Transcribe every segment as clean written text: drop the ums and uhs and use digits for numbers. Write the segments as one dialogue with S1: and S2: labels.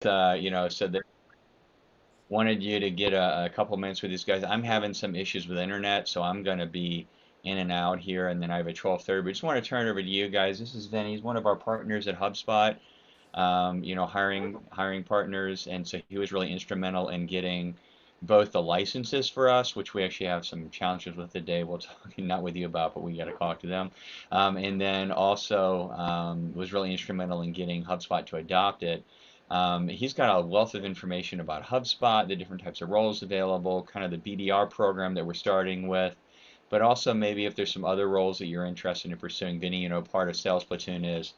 S1: said they wanted you to get a couple minutes with these guys. I'm having some issues with internet, so I'm going to be in and out here, and then I have a 12:30. But just want to turn it over to you guys. This is Vinny. He's one of our partners at HubSpot. Hiring partners, and so he was really instrumental in getting both the licenses for us, which we actually have some challenges with today. We'll talk not with you about, but we got to talk to them. And then also was really instrumental in getting HubSpot to adopt it. He's got a wealth of information about HubSpot, the different types of roles available, kind of the BDR program that we're starting with, but also maybe if there's some other roles that you're interested in pursuing. Vinny, part of Sales Platoon is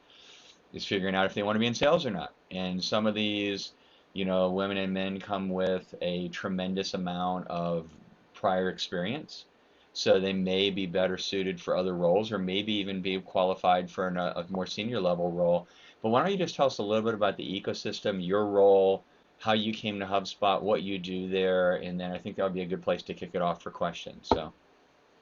S1: figuring out if they want to be in sales or not. And some of these, women and men come with a tremendous amount of prior experience. So they may be better suited for other roles or maybe even be qualified for a more senior level role. But why don't you just tell us a little bit about the ecosystem, your role, how you came to HubSpot, what you do there, and then I think that would be a good place to kick it off for questions. So.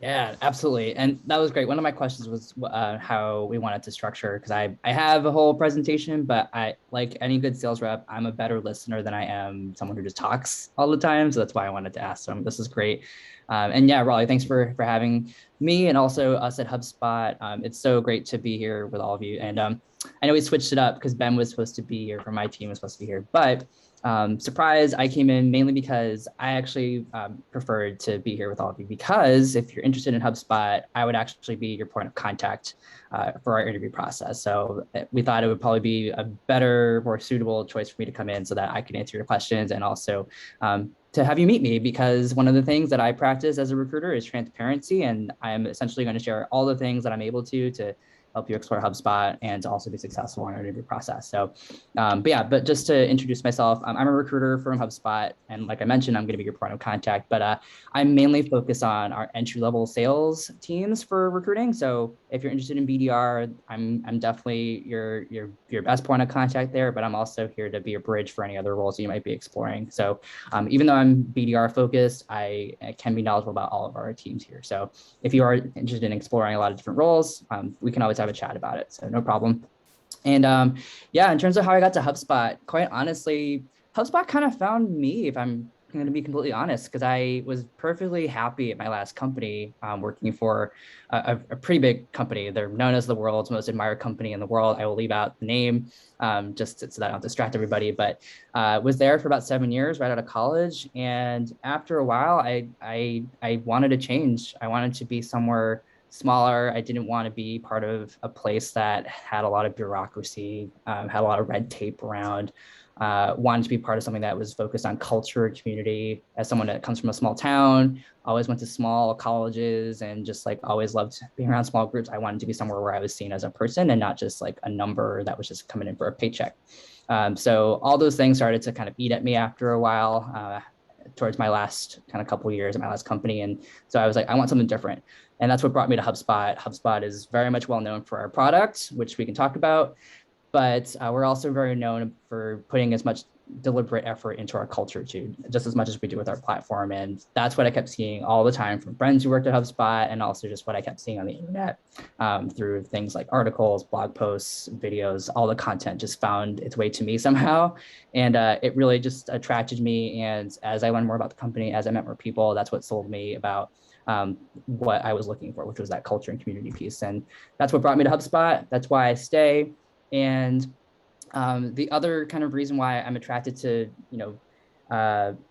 S2: Yeah, absolutely. And that was great. One of my questions was how we wanted to structure, because I have a whole presentation, but like any good sales rep, I'm a better listener than I am someone who just talks all the time. So that's why I wanted to ask them. This is great. And yeah, Raleigh, thanks for having me and also us at HubSpot. It's so great to be here with all of you. And I know we switched it up because Ben was supposed to be here from my team was supposed to be here, but surprise, I came in mainly because I actually preferred to be here with all of you, because if you're interested in HubSpot, I would actually be your point of contact for our interview process. So we thought it would probably be a better, more suitable choice for me to come in so that I can answer your questions and also to have you meet me, because one of the things that I practice as a recruiter is transparency. And I'm essentially going to share all the things that I'm able to help you explore HubSpot and to also be successful in our interview process. So, but just to introduce myself, I'm a recruiter from HubSpot. And like I mentioned, I'm going to be your point of contact, but I'm mainly focused on our entry-level sales teams for recruiting. So if you're interested in BDR, I'm definitely your best point of contact there, but I'm also here to be a bridge for any other roles you might be exploring. So even though I'm BDR focused, I can be knowledgeable about all of our teams here. So if you are interested in exploring a lot of different roles, we can always have a chat about it. So no problem. And yeah, in terms of how I got to HubSpot, quite honestly, HubSpot kind of found me, if I'm going to be completely honest, because I was perfectly happy at my last company, working for a pretty big company. They're known as the world's most admired company in the world. I will leave out the name just so that I don't distract everybody, but was there for about 7 years right out of college. And after a while, I wanted to change. I wanted to be somewhere smaller. I didn't want to be part of a place that had a lot of bureaucracy, had a lot of red tape around. Wanted to be part of something that was focused on culture, community. As someone that comes from a small town, always went to small colleges and just like always loved being around small groups. I wanted to be somewhere where I was seen as a person and not just like a number that was just coming in for a paycheck. So all those things started to kind of eat at me after a while. Towards my last kind of couple of years at my last company. And so I was like, I want something different. And that's what brought me to HubSpot. HubSpot is very much well known for our product, which we can talk about, but we're also very known for putting as much deliberate effort into our culture too, just as much as we do with our platform. And that's what I kept seeing all the time from friends who worked at HubSpot, and also just what I kept seeing on the internet through things like articles, blog posts, videos. All the content just found its way to me somehow. And it really just attracted me. And as I learned more about the company, as I met more people, that's what sold me about what I was looking for, which was that culture and community piece. And that's what brought me to HubSpot. That's why I stay. And the other kind of reason why I'm attracted to,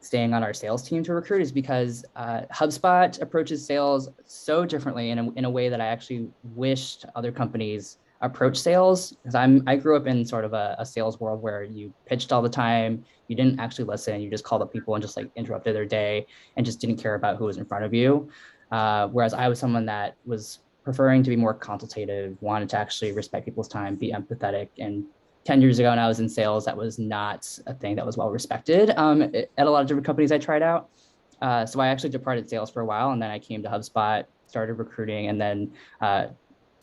S2: staying on our sales team to recruit is because HubSpot approaches sales so differently in a way that I actually wished other companies approach sales. Because I grew up in sort of a sales world where you pitched all the time, you didn't actually listen, you just called up people and just like interrupted their day and just didn't care about who was in front of you. Whereas I was someone that was preferring to be more consultative, wanted to actually respect people's time, be empathetic. And 10 years ago when I was in sales, that was not a thing that was well respected at a lot of different companies I tried out. So I actually departed sales for a while, and then I came to HubSpot, started recruiting, and then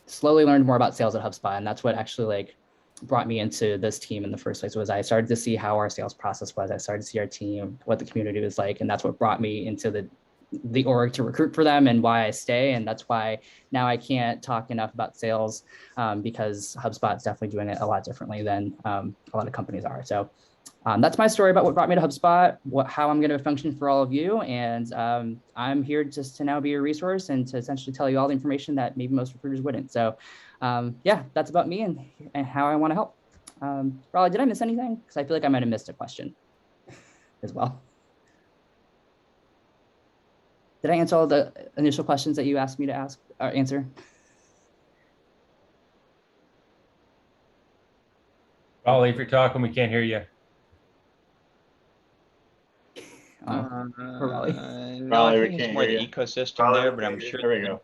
S2: slowly learned more about sales at HubSpot. And that's what actually like brought me into this team in the first place. Was I started to see how our sales process was. I started to see our team, what the community was like, and that's what brought me into the org to recruit for them and why I stay. And that's why now I can't talk enough about sales because HubSpot is definitely doing it a lot differently than a lot of companies are. So that's my story about what brought me to HubSpot, how I'm going to function for all of you. And I'm here just to now be a resource and to essentially tell you all the information that maybe most recruiters wouldn't. So yeah, that's about me and how I want to help. Raleigh, did I miss anything? Because I feel like I might have missed a question as well. Did I answer all the initial questions that you asked me to ask or answer?
S3: Raleigh, if you're talking, we can't hear you.
S2: Raleigh.
S1: No, I think it's more the ecosystem there, but I'm sure.
S3: There we go.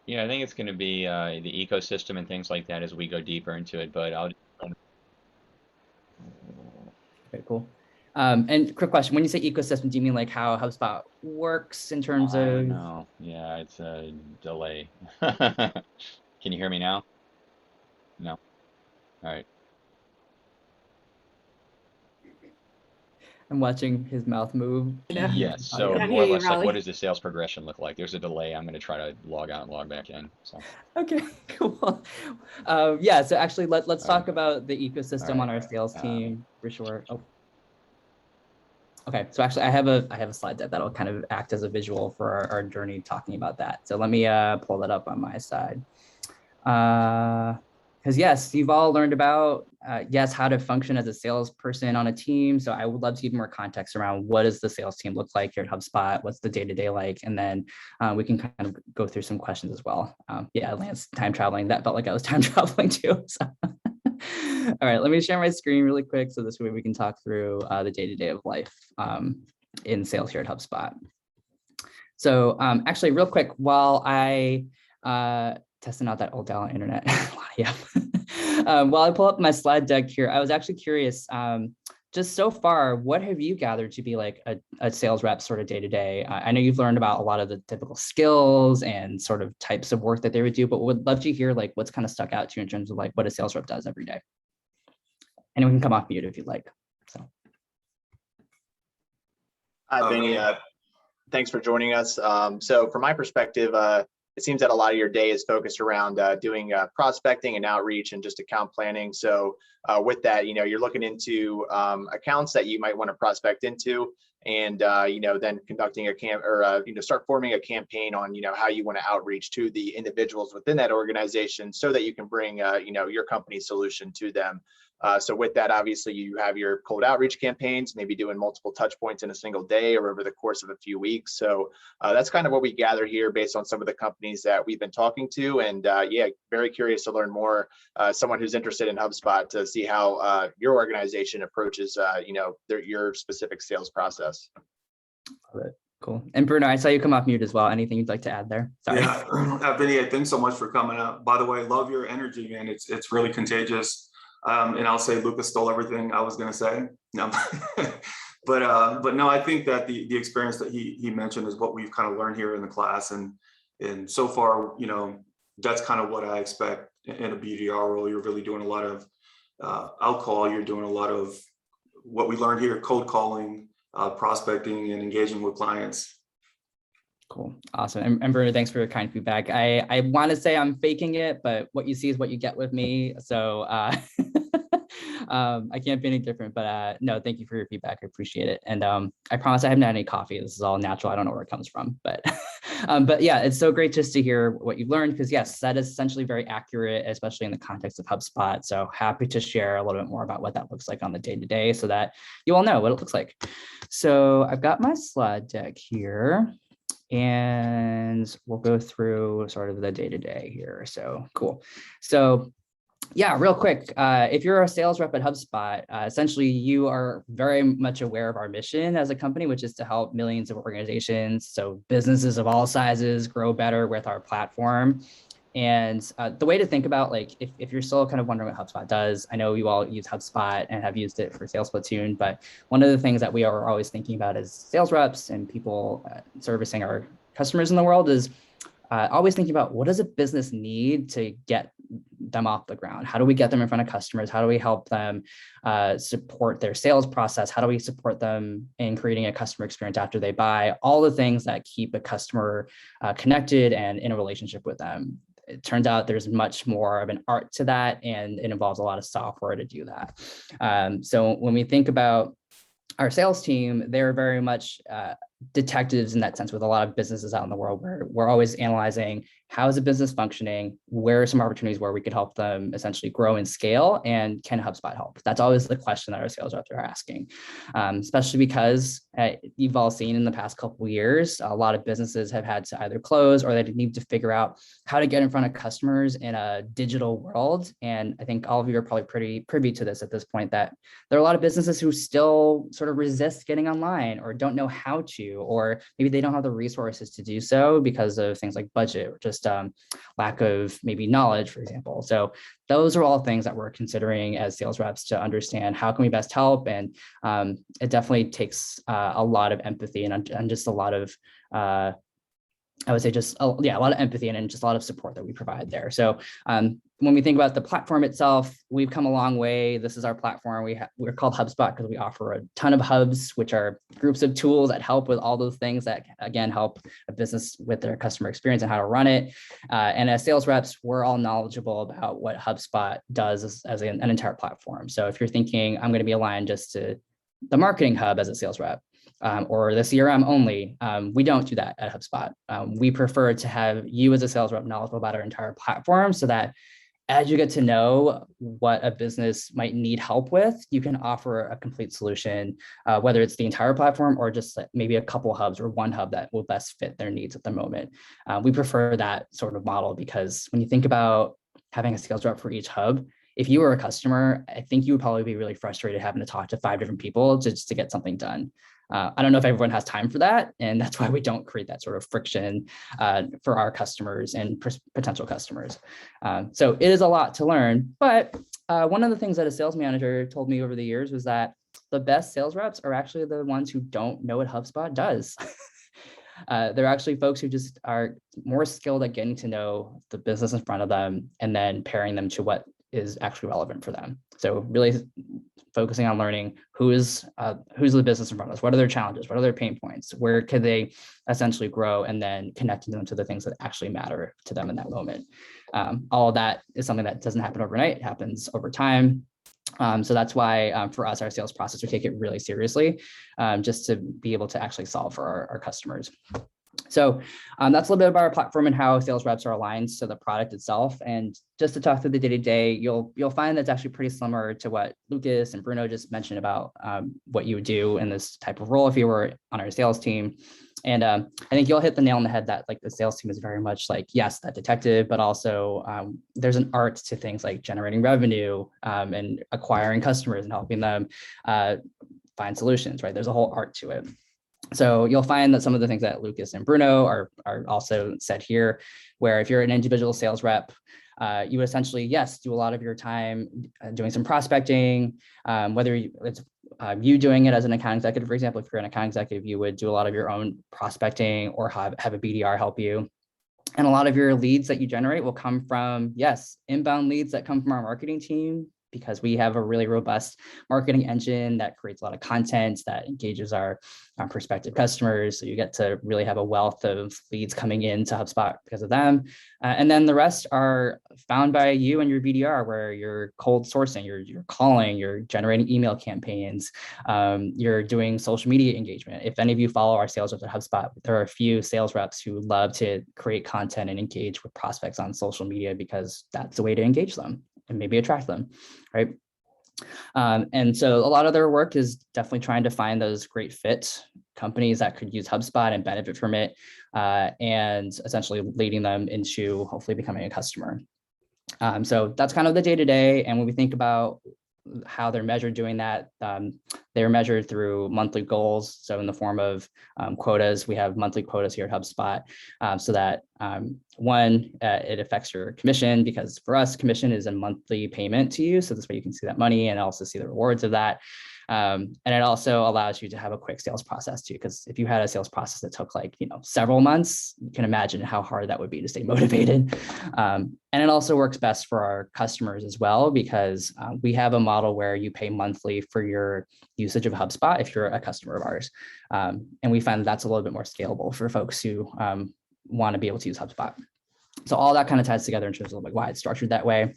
S1: Yeah, I think it's going to be the ecosystem and things like that as we go deeper into it. But I'll.
S2: Okay, cool. And quick question: when you say ecosystem, do you mean like how HubSpot works in terms of?
S1: No, yeah, it's a delay. Can you hear me now? No. All right.
S2: I'm watching his mouth move.
S1: Yes. So
S2: Okay.
S1: more or less, like, what does the sales progression look like? There's a delay. I'm going to try to log out and log back in. So.
S2: Okay, cool. Yeah. So actually, let's talk about the ecosystem on our sales team for sure. Oh. Okay. So actually, I have a slide deck that'll kind of act as a visual for our journey talking about that. So let me pull that up on my side. Because yes, you've all learned about, yes, how to function as a salesperson on a team. So I would love to give more context around what does the sales team look like here at HubSpot? What's the day-to-day like? And then we can kind of go through some questions as well. Yeah, Lance, time traveling. That felt like I was time traveling too. So. All right, let me share my screen really quick so this way we can talk through the day-to-day of life in sales here at HubSpot. So actually, real quick, while I testing out that old dial internet. Yeah. While I pull up my slide deck here, I was actually curious, just so far, what have you gathered to be like a sales rep sort of day to day? I know you've learned about a lot of the typical skills and sort of types of work that they would do, but would love to hear like what's kind of stuck out to you in terms of like what a sales rep does every day. Anyone can come off mute if you'd like. So.
S4: Hi, Viennie. Thanks for joining us. So from my perspective, it seems that a lot of your day is focused around doing prospecting and outreach and just account planning. So with that, you're looking into accounts that you might want to prospect into, and then conducting a start forming a campaign on how you want to outreach to the individuals within that organization so that you can bring your company's solution to them. So with that, obviously, you have your cold outreach campaigns, maybe doing multiple touch points in a single day or over the course of a few weeks. So that's kind of what we gather here based on some of the companies that we've been talking to. And yeah, very curious to learn more, someone who's interested in HubSpot to see how your organization approaches, your specific sales process.
S2: Love it. Cool. And Bruno, I saw you come off mute as well. Anything you'd like to add there? Sorry.
S5: Yeah, Vinny, thanks so much for coming out. By the way, love your energy, man. It's really contagious. And I'll say Lucas stole everything I was going to say. No. but no, I think that the experience that he mentioned is what we've kind of learned here in the class. And so far, that's kind of what I expect in a BDR role. You're really doing a lot of outcall. You're doing a lot of what we learned here, cold calling, prospecting, and engaging with clients.
S2: Cool. Awesome. And Bruno, thanks for your kind feedback. I want to say I'm faking it, but what you see is what you get with me. So I can't be any different, but no, thank you for your feedback. I appreciate it. And I promise I haven't had any coffee. This is all natural. I don't know where it comes from, but yeah, it's so great just to hear what you've learned, because yes, that is essentially very accurate, especially in the context of HubSpot. So happy to share a little bit more about what that looks like on the day-to-day so that you all know what it looks like. So I've got my slide deck here, and we'll go through sort of the day-to-day here. So cool. So yeah, real quick, if you're a sales rep at HubSpot, essentially you are very much aware of our mission as a company, which is to help millions of organizations, so businesses of all sizes, grow better with our platform. And the way to think about, like, if you're still kind of wondering what HubSpot does, I know you all use HubSpot and have used it for Sales Platoon, but one of the things that we are always thinking about as sales reps and people servicing our customers in the world is always thinking about what does a business need to get them off the ground? How do we get them in front of customers? How do we help them support their sales process? How do we support them in creating a customer experience after they buy? All the things that keep a customer connected and in a relationship with them. It turns out there's much more of an art to that, and it involves a lot of software to do that. So when we think about our sales team, they're very much detectives in that sense with a lot of businesses out in the world where we're always analyzing how is a business functioning, where are some opportunities where we could help them essentially grow and scale, and can HubSpot help? That's always the question that our sales reps are asking, especially because you've all seen in the past couple of years, a lot of businesses have had to either close or they need to figure out how to get in front of customers in a digital world. And I think all of you are probably pretty privy to this at this point, that there are a lot of businesses who still sort of resist getting online or don't know how to, or maybe they don't have the resources to do so because of things like budget or just lack of maybe knowledge, for example. So those are all things that we're considering as sales reps to understand how can we best help. And it definitely takes a lot of empathy and just a lot of I would say just a lot of empathy and just a lot of support that we provide there. So when we think about the platform itself, we've come a long way. This is our platform. We're called HubSpot because we offer a ton of hubs, which are groups of tools that help with all those things that, again, help a business with their customer experience and how to run it. And as sales reps, we're all knowledgeable about what HubSpot does as an entire platform. So if you're thinking, I'm going to be aligned just to the marketing hub as a sales rep, or the CRM only, we don't do that at HubSpot. We prefer to have you as a sales rep knowledgeable about our entire platform, so that as you get to know what a business might need help with, you can offer a complete solution, whether it's the entire platform or just maybe a couple hubs or one hub that will best fit their needs at the moment. We prefer that sort of model because when you think about having a sales rep for each hub, if you were a customer, I think you would probably be really frustrated having to talk to 5 different people just to get something done. I don't know if everyone has time for that, and that's why we don't create that sort of friction for our customers and potential customers. So it is a lot to learn, but one of the things that a sales manager told me over the years was that the best sales reps are actually the ones who don't know what HubSpot does. They're actually folks who just are more skilled at getting to know the business in front of them and then pairing them to what is actually relevant for them. So really focusing on learning who's the business in front of us, what are their challenges, what are their pain points, where could they essentially grow, and then connecting them to the things that actually matter to them in that moment. All of that is something that doesn't happen overnight, it happens over time. So that's why for us, our sales process, we take it really seriously, just to be able to actually solve for our customers. So that's a little bit about our platform and how sales reps are aligned to the product itself. And just to talk through the day-to-day, you'll find that's actually pretty similar to what Lucas and Bruno just mentioned about what you would do in this type of role if you were on our sales team. And I think you'll hit the nail on the head that like the sales team is very much like, yes, that detective, but also there's an art to things like generating revenue and acquiring customers and helping them find solutions, right? There's a whole art to it. So you'll find that some of the things that Lucas and Bruno are also said here, where if you're an individual sales rep, you would essentially, yes, do a lot of your time doing some prospecting, whether it's you doing it as an account executive, for example. If you're an account executive, you would do a lot of your own prospecting or have a BDR help you. And a lot of your leads that you generate will come from, yes, inbound leads that come from our marketing team, because we have a really robust marketing engine that creates a lot of content that engages our prospective customers. So you get to really have a wealth of leads coming into HubSpot because of them. And then the rest are found by you and your BDR, where you're cold sourcing, you're calling, you're generating email campaigns, you're doing social media engagement. If any of you follow our sales reps at HubSpot, there are a few sales reps who love to create content and engage with prospects on social media because that's the way to engage them and maybe attract them, right? And so a lot of their work is definitely trying to find those great fit companies that could use HubSpot and benefit from it, and essentially leading them into hopefully becoming a customer. So that's kind of the day-to-day. And when we think about how they're measured doing that, they're measured through monthly goals. So in the form of quotas, we have monthly quotas here at HubSpot, so that one, it affects your commission, because for us, commission is a monthly payment to you. So this way you can see that money and also see the rewards of that. And it also allows you to have a quick sales process too, because if you had a sales process that took like, several months, you can imagine how hard that would be to stay motivated. And it also works best for our customers as well, because we have a model where you pay monthly for your usage of HubSpot if you're a customer of ours. And we find that's a little bit more scalable for folks who want to be able to use HubSpot. So all that kind of ties together in terms of like why it's structured that way.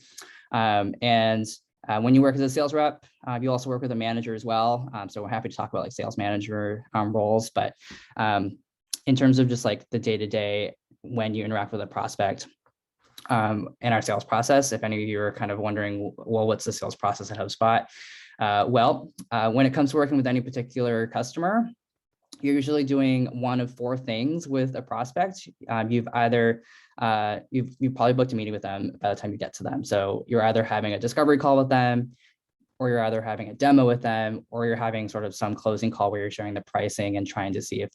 S2: When you work as a sales rep, you also work with a manager as well. So we're happy to talk about like sales manager roles, but in terms of just like the day-to-day when you interact with a prospect in our sales process, if any of you are kind of wondering, well, what's the sales process at HubSpot? When it comes to working with any particular customer, you're usually doing one of four things with a prospect. You've probably booked a meeting with them by the time you get to them. So you're either having a discovery call with them, or you're either having a demo with them, or you're having sort of some closing call where you're sharing the pricing and trying to see if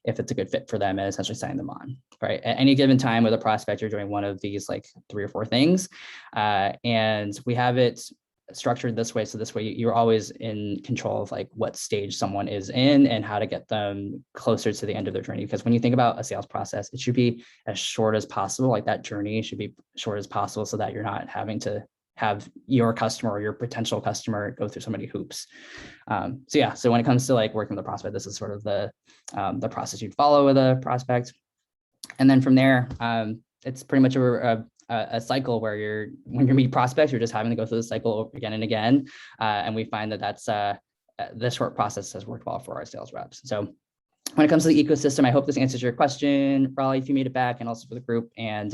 S2: it's a good fit for them and essentially signing them on, right? At any given time with a prospect, you're doing one of these like 3 or 4 things. And we have it structured this way. So this way you're always in control of like what stage someone is in and how to get them closer to the end of their journey. Because when you think about a sales process, it should be as short as possible. Like that journey should be short as possible so that you're not having to have your customer or your potential customer go through so many hoops. So when it comes to like working with a prospect, this is sort of the process you'd follow with a prospect. And then from there, it's pretty much a cycle where when you meet prospects, you're just having to go through the cycle again and again. And we find that this short process has worked well for our sales reps. So when it comes to the ecosystem, I hope this answers your question, Raleigh, if you made it back, and also for the group, and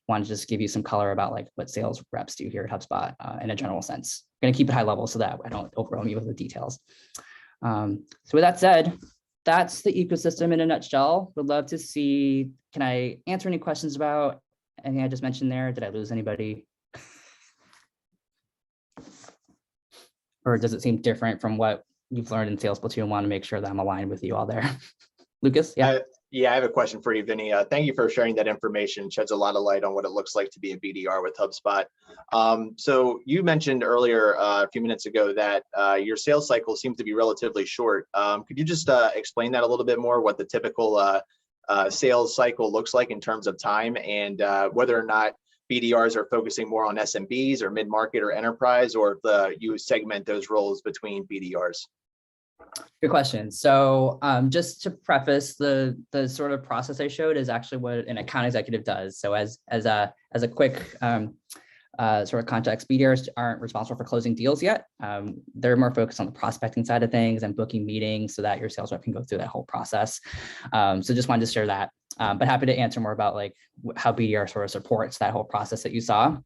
S2: want to just give you some color about like what sales reps do here at HubSpot in a general sense. I'm going to keep it high level so that I don't overwhelm you with the details. So with that said, that's the ecosystem in a nutshell. Would love to see, can I answer any questions about anything I just mentioned there? Did I lose anybody? Or does it seem different from what you've learned in Sales Platoon? Want to make sure that I'm aligned with you all there. Lucas, yeah.
S4: I have a question for you, Vinnie. Thank you for sharing that information. It sheds a lot of light on what it looks like to be a BDR with HubSpot. So you mentioned earlier a few minutes ago that your sales cycle seems to be relatively short. Could you just explain that a little bit more, what the typical sales cycle looks like in terms of time, and whether or not BDRs are focusing more on SMBs or mid-market or enterprise, or if you segment those roles between BDRs?
S2: Good question. So just to preface, the sort of process I showed is actually what an account executive does. So as a quick sort of context, BDRs aren't responsible for closing deals yet. They're more focused on the prospecting side of things and booking meetings so that your sales rep can go through that whole process. So just wanted to share that, but happy to answer more about like how BDR sort of supports that whole process that you saw.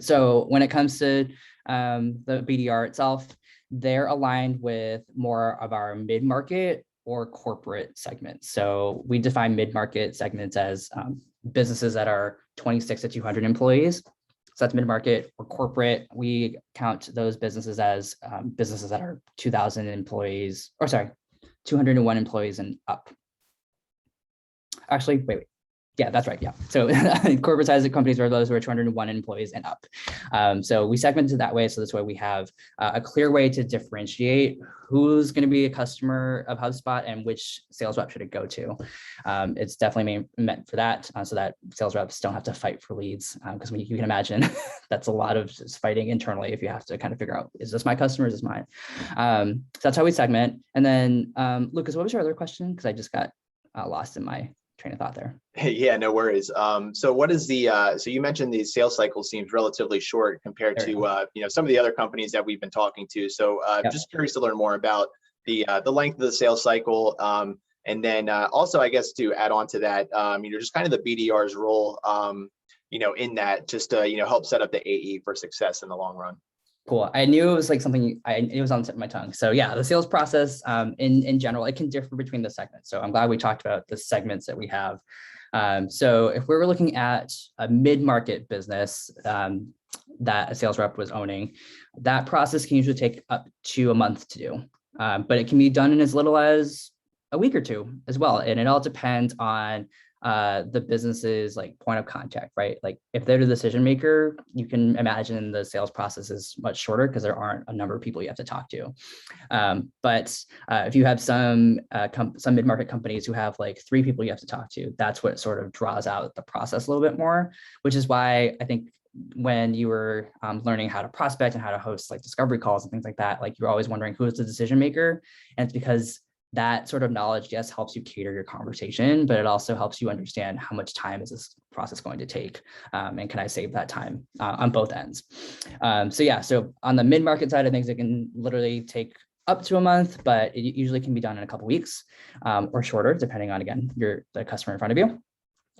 S2: So when it comes to the BDR itself, they're aligned with more of our mid-market or corporate segments. So we define mid-market segments as businesses that are 26 to 200 employees. So that's mid-market. Or corporate, we count those businesses as businesses that are 2,000 employees, or sorry, 201 employees and up. Actually, wait. Yeah, that's right. Yeah. So corporate size of companies are those who are 201 employees and up. So we segment it that way. So this way we have a clear way to differentiate who's going to be a customer of HubSpot and which sales rep should it go to. It's definitely meant for that, so that sales reps don't have to fight for leads. Because you can imagine that's a lot of just fighting internally if you have to kind of figure out, is this my customer? Is this mine? So that's how we segment. And then Lucas, what was your other question? Because I just got lost in my train of thought there.
S4: Yeah, no worries. So what is so you mentioned the sales cycle seems relatively short compared to some of the other companies that we've been talking to. So just curious to learn more about the length of the sales cycle, and then also I guess to add on to that, just kind of the BDR's role, in that, just to help set up the AE for success in the long run.
S2: Cool. I knew it was like something it was on the tip of my tongue. So yeah, the sales process in general, it can differ between the segments. So I'm glad we talked about the segments that we have. So if we were looking at a mid-market business that a sales rep was owning, that process can usually take up to a month to do. But it can be done in as little as a week or two as well. And it all depends on the business's like point of contact, right? Like if they're the decision maker, you can imagine the sales process is much shorter because there aren't a number of people you have to talk to. But if you have some mid-market companies who have like 3 people you have to talk to, that's what sort of draws out the process a little bit more, which is why I think when you were learning how to prospect and how to host like discovery calls and things like that, like you're always wondering who is the decision maker. And it's because that sort of knowledge, yes, helps you cater your conversation, but it also helps you understand how much time is this process going to take, and can I save that time on both ends. So on the mid-market side of things, it can literally take up to a month, but it usually can be done in a couple weeks or shorter, depending on, again, the customer in front of you.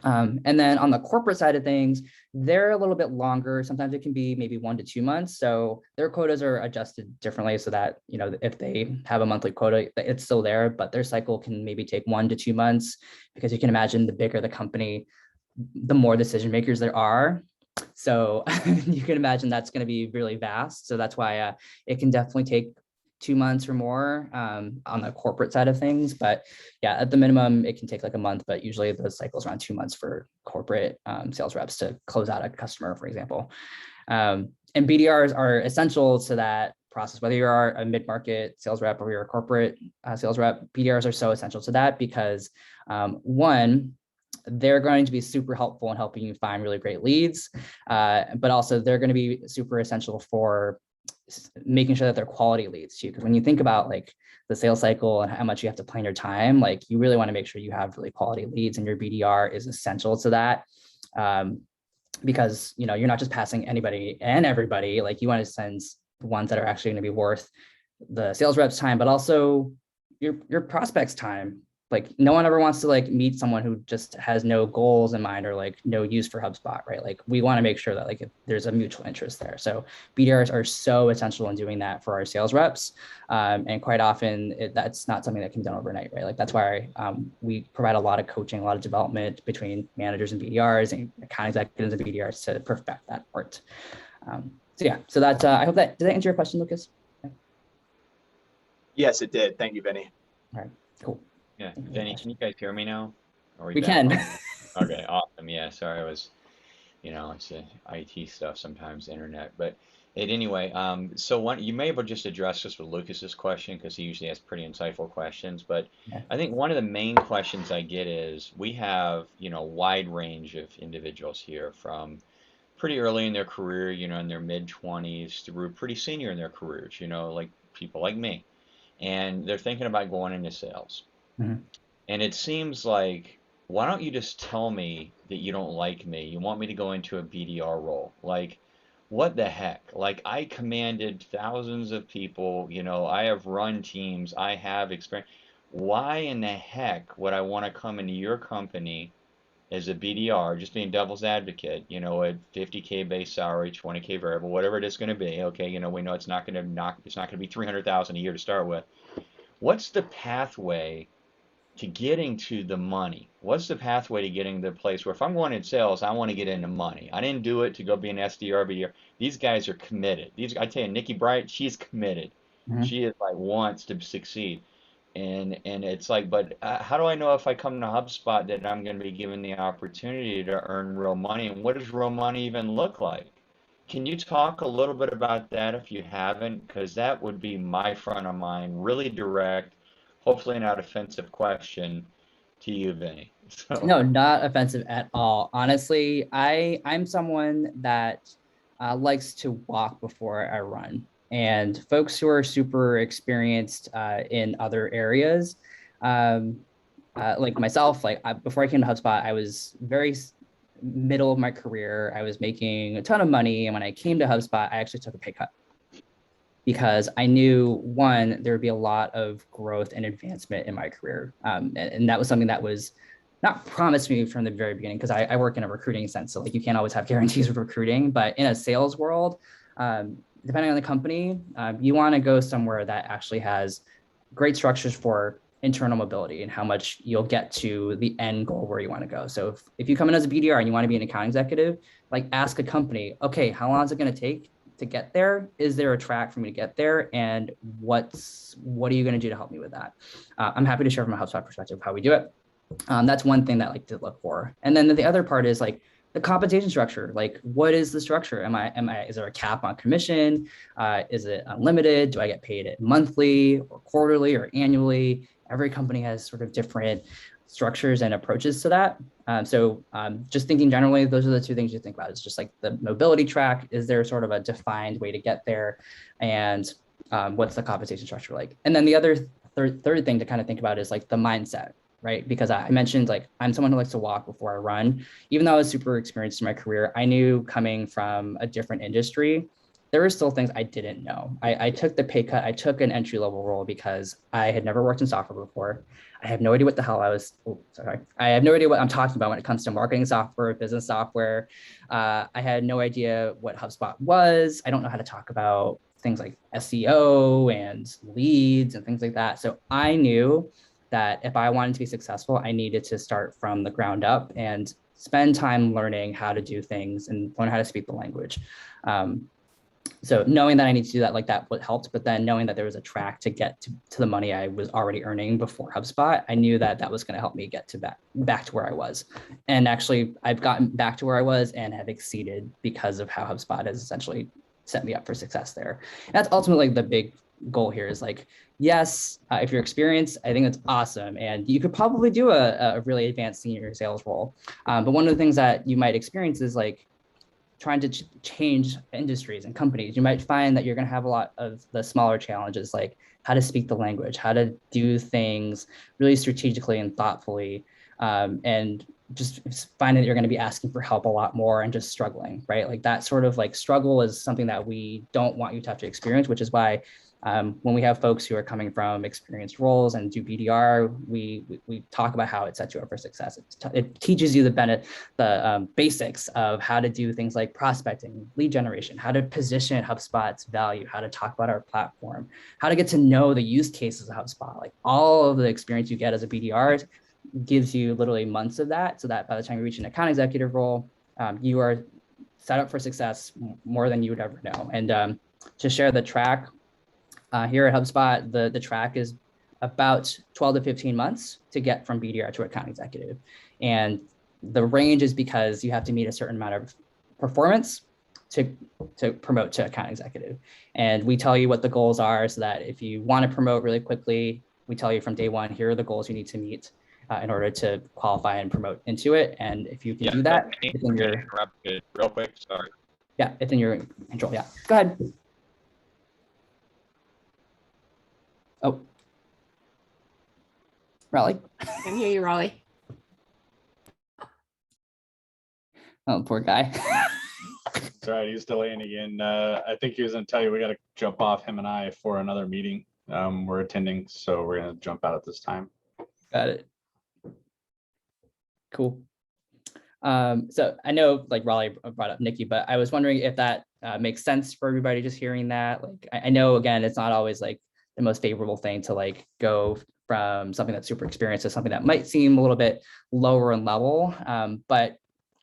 S2: And then on the corporate side of things, they're a little bit longer. Sometimes it can be maybe 1 to 2 months. So their quotas are adjusted differently so that, you know, if they have a monthly quota, it's still there, but their cycle can maybe take 1 to 2 months, because you can imagine the bigger the company, the more decision makers there are. So you can imagine that's going to be really vast. So that's why it can definitely take 2 months or more on the corporate side of things. But yeah, at the minimum, it can take like a month, but usually the cycle is around 2 months for corporate sales reps to close out a customer, for example. And BDRs are essential to that process, whether you are a mid-market sales rep or you're a corporate sales rep. BDRs are so essential to that because one, they're going to be super helpful in helping you find really great leads, but also they're going to be super essential for making sure that they're quality leads too. Because when you think about like the sales cycle and how much you have to plan your time, like you really want to make sure you have really quality leads, and your BDR is essential to that. Because, you know, you're not just passing anybody and everybody, like you want to send the ones that are actually going to be worth the sales rep's time, but also your prospects' time. Like no one ever wants to like meet someone who just has no goals in mind or like no use for HubSpot, right? Like we want to make sure that like if there's a mutual interest there. So BDRs are so essential in doing that for our sales reps. And quite often that's not something that can be done overnight, right? Like that's why we provide a lot of coaching, a lot of development between managers and BDRs and account executives and BDRs to perfect that part. So that's, I hope did that answer your question, Lucas? Yeah.
S4: Yes, it did. Thank you, Viennie.
S2: All right, cool.
S1: Yeah, Vinny, can you guys hear me now?
S2: We can.
S1: Okay, awesome. Yeah, sorry, I was, you know, it's IT stuff sometimes, internet. But anyway, so you may have just addressed this with Lucas's question because he usually has pretty insightful questions. But
S2: Yeah.
S1: I think one of the main questions I get is we have, you know, a wide range of individuals here from pretty early in their career, you know, in their mid-20s through pretty senior in their careers, you know, like people like me. And they're thinking about going into sales.
S2: Mhm.
S1: And it seems like, why don't you just tell me that you don't like me? You want me to go into a BDR role? Like, what the heck? Like, I commanded thousands of people, you know, I have run teams, I have experience. Why in the heck would I want to come into your company as a BDR, just being devil's advocate, you know, at 50K base salary, 20K variable, whatever it is going to be? Okay, you know, we know it's not going to be 300,000 a year to start with. What's the pathway to getting to the money? What's the pathway to getting to the place where if I'm going in sales, I want to get into money? I didn't do it to go be an SDR, BDR. These guys are committed. I tell you, Nikki Bright, she's committed.
S2: Mhm.
S1: She is like wants to succeed. And it's like, but how do I know if I come to HubSpot that I'm going to be given the opportunity to earn real money? And what does real money even look like? Can you talk a little bit about that if you haven't? Because that would be my front of mind, really direct, hopefully not offensive question to you, Vinny. So,
S2: No, not offensive at all. Honestly, I'm someone that likes to walk before I run. And folks who are super experienced in other areas, like myself, before I came to HubSpot, I was very middle of my career. I was making a ton of money. And when I came to HubSpot, I actually took a pay cut because I knew, one, there would be a lot of growth and advancement in my career. And that was something that was not promised me from the very beginning, because I work in a recruiting sense. So like you can't always have guarantees of recruiting, but in a sales world, depending on the company, you want to go somewhere that actually has great structures for internal mobility and how much you'll get to the end goal where you want to go. So if you come in as a BDR and you want to be an account executive, like ask a company, okay, how long is it going to take to get there? Is there a track for me to get there? And what are you going to do to help me with that? I'm happy to share from a HubSpot perspective how we do it. That's one thing that I like to look for. And then the other part is like the compensation structure. Like, what is the structure? Is there a cap on commission? Is it unlimited? Do I get paid it monthly or quarterly or annually? Every company has sort of different structures and approaches to that. Just thinking generally, those are the two things you think about. It's just like the mobility track. Is there sort of a defined way to get there? And what's the compensation structure like? And then the other third thing to kind of think about is like the mindset, right? Because I mentioned like I'm someone who likes to walk before I run. Even though I was super experienced in my career, I knew coming from a different industry, there were still things I didn't know. I took the pay cut. I took an entry level role because I had never worked in software before. I have no idea what the hell I have no idea what I'm talking about when it comes to marketing software, business software. I had no idea what HubSpot was. I don't know how to talk about things like SEO and leads and things like that. So I knew that if I wanted to be successful, I needed to start from the ground up and spend time learning how to do things and learn how to speak the language. So knowing that I need to do that like that, what helped, but then knowing that there was a track to get to the money I was already earning before HubSpot, I knew that that was going to help me get to back to where I was. And actually I've gotten back to where I was and have exceeded because of how HubSpot has essentially set me up for success there. And that's ultimately the big goal here is like, yes, if you're experienced, I think it's awesome. And you could probably do a really advanced senior sales role. But one of the things that you might experience is like trying to change industries and companies. You might find that you're going to have a lot of the smaller challenges, like how to speak the language, how to do things really strategically and thoughtfully, and just finding that you're going to be asking for help a lot more and just struggling, right? Like that sort of like struggle is something that we don't want you to have to experience, which is why when we have folks who are coming from experienced roles and do BDR, we talk about how it sets you up for success. It teaches you the basics of how to do things like prospecting, lead generation, how to position HubSpot's value, how to talk about our platform, how to get to know the use cases of HubSpot. Like all of the experience you get as a BDR gives you literally months of that, so that by the time you reach an account executive role, you are set up for success more than you would ever know. And to share the track, here at HubSpot, the track is about 12 to 15 months to get from BDR to account executive. And the range is because you have to meet a certain amount of performance to promote to account executive. And we tell you what the goals are so that if you want to promote really quickly, we tell you from day one, here are the goals you need to meet in order to qualify and promote into it. And if you can do that, it's in your,
S1: real quick, sorry.
S2: Yeah, it's in your control. Yeah, go ahead. Oh, Raleigh.
S6: I can hear you, Raleigh.
S2: Oh, poor guy.
S7: That's right. He's delaying again. I think he was going to tell you we got to jump off, him and I, for another meeting we're attending. So we're going to jump out at this time.
S2: Got it. Cool. So I know like Raleigh brought up Nikki, but I was wondering if that makes sense for everybody just hearing that. Like I know, again, it's not always like the most favorable thing to like go from something that's super experienced to something that might seem a little bit lower in level. But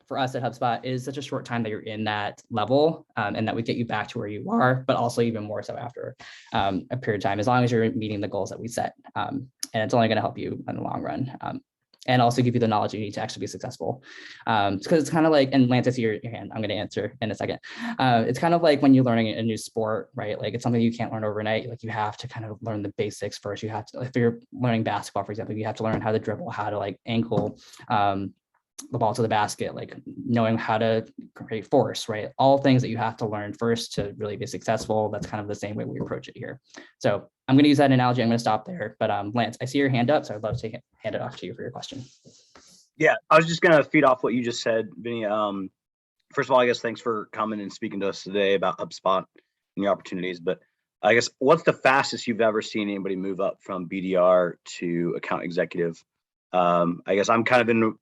S2: for us at HubSpot, it is such a short time that you're in that level and that we get you back to where you are, but also even more so after a period of time, as long as you're meeting the goals that we set. And it's only going to help you in the long run. And also give you the knowledge you need to actually be successful. Because it's kind of like, and Lance, I see your hand, I'm going to answer in a second. It's kind of like when you're learning a new sport, right? Like it's something you can't learn overnight. Like you have to kind of learn the basics first. You have to, if you're learning basketball, for example, you have to learn how to dribble, how to like ankle the ball to the basket, like knowing how to create force, right? All things that you have to learn first to really be successful. That's kind of the same way we approach it here. So I'm going to use that analogy. I'm going to stop there. But Lance, I see your hand up, so I'd love to hand it off to you for your question.
S8: Yeah, I was just going to feed off what you just said, Vinny. First of all, I guess thanks for coming and speaking to us today about HubSpot and the opportunities. But I guess what's the fastest you've ever seen anybody move up from BDR to account executive? I guess I'm kind of in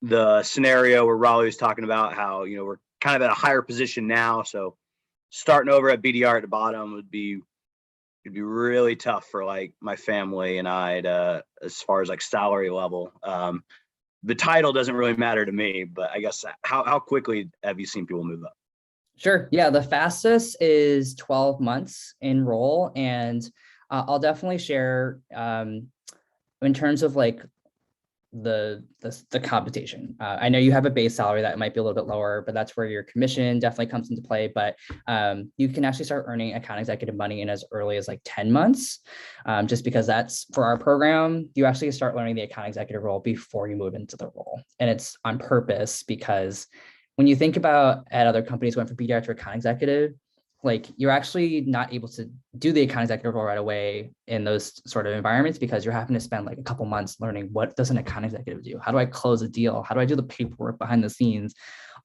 S8: the scenario where Raleigh was talking about how, you know, we're kind of at a higher position now. So starting over at BDR at the bottom it'd be really tough for like my family and I to, as far as like salary level. The title doesn't really matter to me, but I guess how quickly have you seen people move up?
S2: Sure. Yeah, the fastest is 12 months in role. And I'll definitely share in terms of like the compensation. I know you have a base salary that might be a little bit lower, but that's where your commission definitely comes into play. But you can actually start earning account executive money in as early as like 10 months, just because that's for our program. You actually start learning the account executive role before you move into the role. And it's on purpose because when you think about at other companies going from BDR to account executive, like you're actually not able to do the account executive role right away in those sort of environments because you're having to spend like a couple months learning what does an account executive do? How do I close a deal? How do I do the paperwork behind the scenes?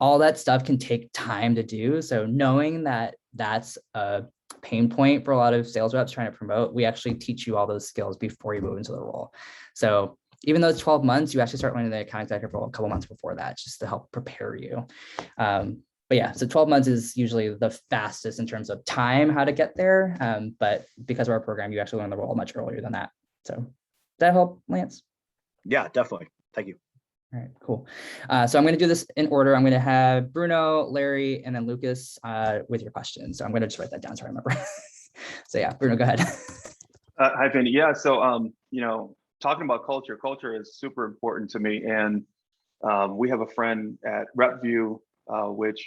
S2: All that stuff can take time to do. So knowing that that's a pain point for a lot of sales reps trying to promote, we actually teach you all those skills before you move into the role. So even though it's 12 months, you actually start learning the account executive role a couple months before that, just to help prepare you. But yeah, so 12 months is usually the fastest in terms of time, how to get there. But because of our program, you actually learn the role much earlier than that. So does that help, Lance?
S8: Yeah, definitely. Thank you.
S2: All right, cool. So I'm going to do this in order. I'm going to have Bruno, Larry, and then Lucas with your questions. So I'm going to just write that down so I remember. So yeah, Bruno, go ahead.
S6: Hi, Viennie. Yeah, so, talking about culture is super important to me. And we have a friend at RepView, which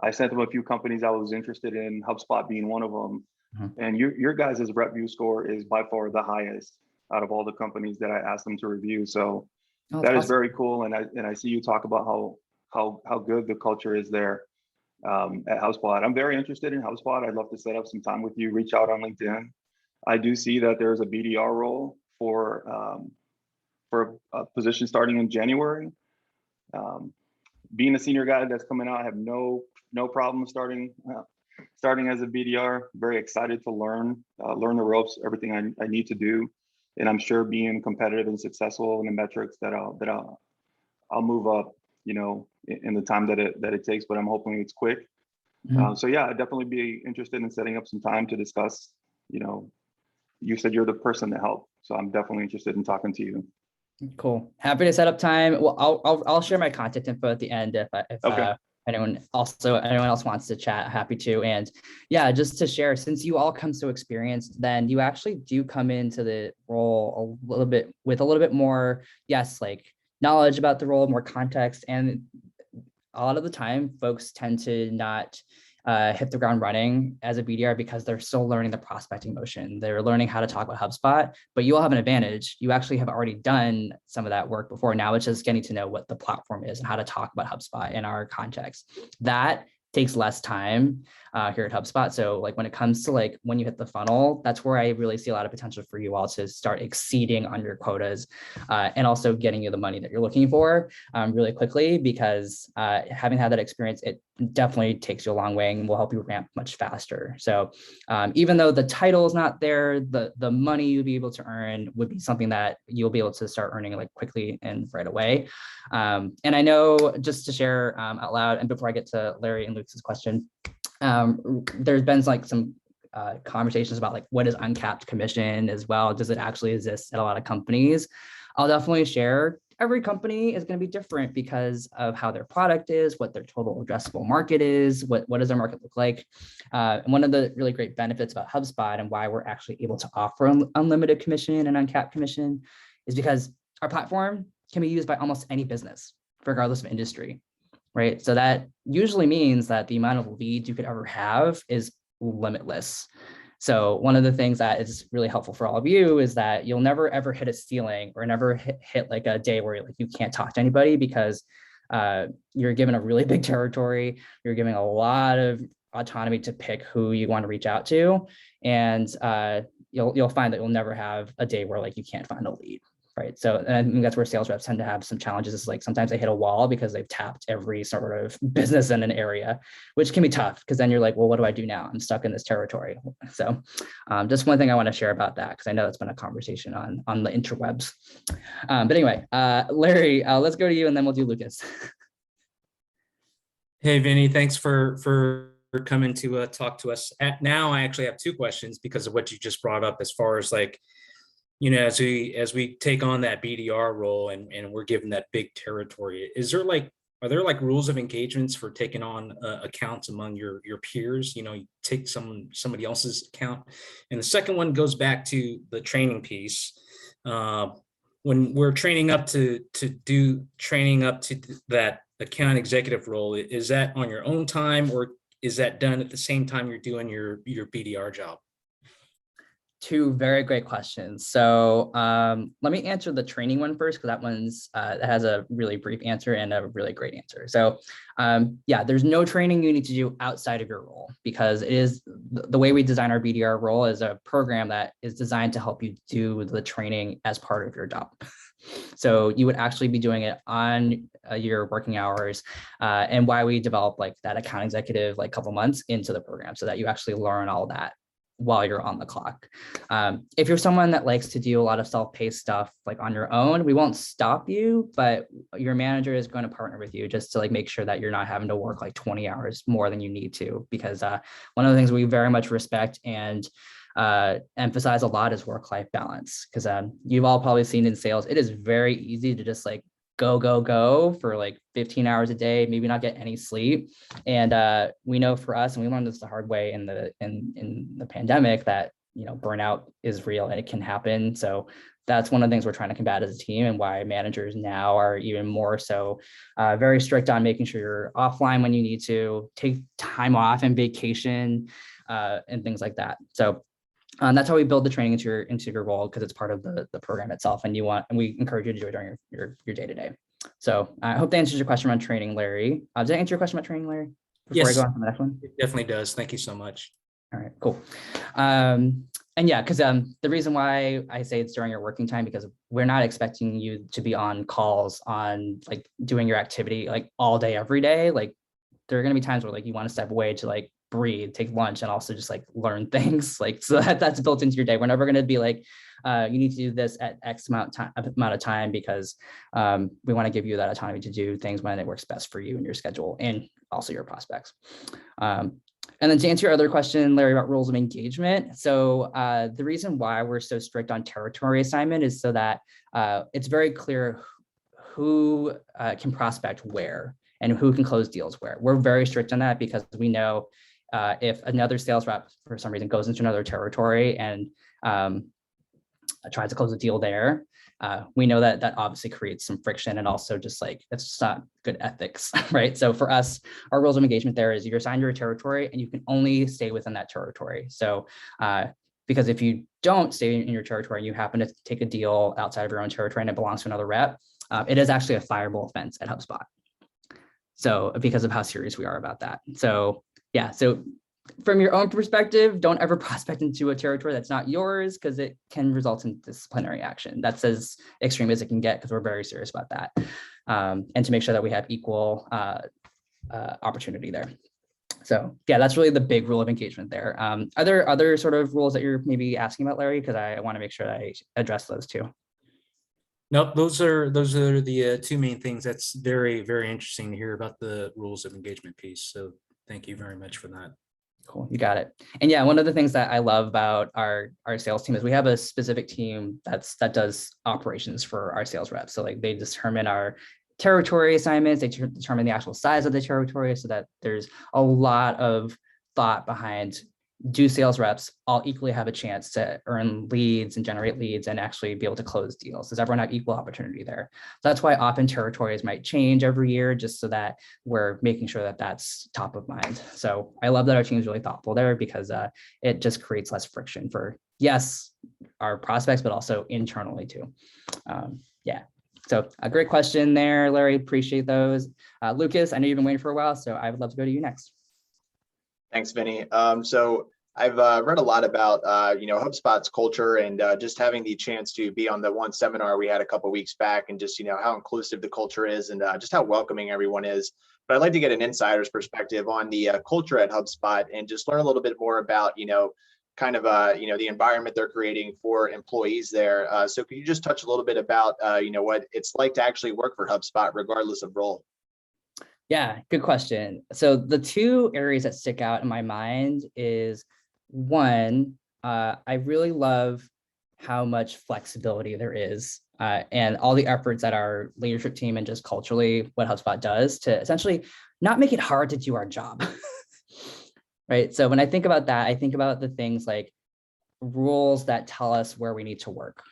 S6: I sent them a few companies I was interested in, HubSpot being one of them. Mm-hmm. And your guys' RepView score is by far the highest out of all the companies that I asked them to review. So that is very cool. And I see you talk about how good the culture is there at HubSpot. I'm very interested in HubSpot. I'd love to set up some time with you, reach out on LinkedIn. I do see that there's a BDR role for a position starting in January. Being a senior guy that's coming out, I have no problem starting as a BDR. Very excited to learn the ropes, everything I need to do, and I'm sure being competitive and successful in the metrics that I'll move up, in the time that it takes. But I'm hoping it's quick. Mm-hmm. So yeah, I'd definitely be interested in setting up some time to discuss. You said you're the person to help, so I'm definitely interested in talking to you.
S2: Cool. Happy to set up time. Well, I'll share my contact info at the end if okay. Anyone else wants to chat, happy to. And yeah, just to share, since you all come so experienced, then you actually do come into the role a little bit more, yes, like knowledge about the role, more context. And a lot of the time, folks tend to not hit the ground running as a BDR because they're still learning the prospecting motion. They're learning how to talk about HubSpot, but you all have an advantage. You actually have already done some of that work before. Now it's just getting to know what the platform is and how to talk about HubSpot in our context. That takes less time here at HubSpot. So like when it comes to like when you hit the funnel, that's where I really see a lot of potential for you all to start exceeding on your quotas and also getting you the money that you're looking for really quickly, because having had that experience, it definitely takes you a long way and will help you ramp much faster. So even though the title is not there, the money you'll be able to earn would be something that you'll be able to start earning like quickly and right away. And I know, just to share out loud, and before I get to Larry and Luke's question, there's been like some conversations about like what is uncapped commission as well. Does it actually exist at a lot of companies? I'll definitely share. Every company is going to be different because of how their product is, what their total addressable market is, what does their market look like. And one of the really great benefits about HubSpot and why we're actually able to offer unlimited commission and uncapped commission is because our platform can be used by almost any business, regardless of industry, right? So that usually means that the amount of leads you could ever have is limitless. So one of the things that is really helpful for all of you is that you'll never ever hit a ceiling or never hit like a day where like you can't talk to anybody, because you're given a really big territory. You're giving a lot of autonomy to pick who you want to reach out to, and you'll find that you'll never have a day where like you can't find a lead. Right. So and I think that's where sales reps tend to have some challenges. Is like sometimes they hit a wall because they've tapped every sort of business in an area, which can be tough because then you're like, well, what do I do now? I'm stuck in this territory. So just one thing I want to share about that, because I know it's been a conversation on the interwebs. But anyway, Larry, let's go to you and then we'll do Lucas.
S9: Hey, Vinny, thanks for coming to talk to us. Now I actually have two questions because of what you just brought up as far as like, as we take on that BDR role and we're given that big territory, are there like rules of engagements for taking on accounts among your peers? You take somebody else's account. And the second one goes back to the training piece. when we're training up to do training up to that account executive role, is that on your own time, or is that done at the same time you're doing your BDR job?
S2: Two very great questions. So let me answer the training one first, because that one's that has a really brief answer and a really great answer. So yeah, there's no training you need to do outside of your role, because it is the way we design our BDR role is a program that is designed to help you do the training as part of your job. So you would actually be doing it on your working hours, and why we developed like that account executive like couple months into the program, so that you actually learn all that while you're on the clock. If you're someone that likes to do a lot of self-paced stuff like on your own, we won't stop you, but your manager is going to partner with you just to like make sure that you're not having to work like 20 hours more than you need to, because one of the things we very much respect and emphasize a lot is work-life balance. Because you've all probably seen in sales, it is very easy to just like go for like 15 hours a day, maybe not get any sleep. And we know for us, and we learned this the hard way in the pandemic, that burnout is real and it can happen. So that's one of the things we're trying to combat as a team, and why managers now are even more so very strict on making sure you're offline when you need to, take time off and vacation and things like that. So that's how we build the training into your role, because it's part of the program itself, and we encourage you to do it during your day-to-day. So I hope that answers your question on training, Larry. Did I answer your question about training, Larry? Before I go on to the next one?
S9: It definitely does. Thank you so much.
S2: All right, cool. And yeah, because the reason why I say it's during your working time, because we're not expecting you to be on calls on like doing your activity like all day, every day. Like there are going to be times where like you want to step away to like breathe, take lunch, and also just like learn things. Like, so that's built into your day. We're never going to be like, you need to do this at X amount of time, because we want to give you that autonomy to do things when it works best for you and your schedule, and also your prospects. And then to answer your other question, Larry, about rules of engagement. So the reason why we're so strict on territory assignment is so that it's very clear who can prospect where and who can close deals where. We're very strict on that, because we know if another sales rep for some reason goes into another territory and tries to close a deal there, we know that obviously creates some friction, and also just like, it's just not good ethics, right? So for us, our rules of engagement there is you're assigned your territory and you can only stay within that territory. So because if you don't stay in your territory and you happen to take a deal outside of your own territory and it belongs to another rep, it is actually a fireable offense at HubSpot. So because of how serious we are about that. So yeah, so from your own perspective, don't ever prospect into a territory that's not yours, because it can result in disciplinary action. That's as extreme as it can get, because we're very serious about that. And to make sure that we have equal opportunity there. So yeah, that's really the big rule of engagement there. Are there other sort of rules that you're maybe asking about, Larry? Because I want to make sure that I address those too.
S9: Nope, those are the two main things. That's very, very interesting to hear about the rules of engagement piece. So thank you very much for that.
S2: Cool, you got it. And yeah, one of the things that I love about our sales team is we have a specific team that does operations for our sales reps. So like they determine our territory assignments, they determine the actual size of the territory, so that there's a lot of thought behind, do sales reps all equally have a chance to earn leads and generate leads and actually be able to close deals? Does everyone have equal opportunity there? So that's why often territories might change every year, just so that we're making sure that that's top of mind. So I love that our team is really thoughtful there, because it just creates less friction for, yes, our prospects, but also internally too. Yeah. So a great question there, Larry. Appreciate those. Lucas, I know you've been waiting for a while, so I would love to go to you next.
S4: Thanks, Vinny. So I've read a lot about HubSpot's culture, and just having the chance to be on the one seminar we had a couple of weeks back, and just how inclusive the culture is, and just how welcoming everyone is. But I'd like to get an insider's perspective on the culture at HubSpot, and just learn a little bit more about kind of the environment they're creating for employees there. So could you just touch a little bit about what it's like to actually work for HubSpot, regardless of role?
S2: Yeah, good question. So the two areas that stick out in my mind is, one, I really love how much flexibility there is, and all the efforts that our leadership team and just culturally what HubSpot does to essentially not make it hard to do our job. Right. So when I think about that, I think about the things like rules that tell us where we need to work,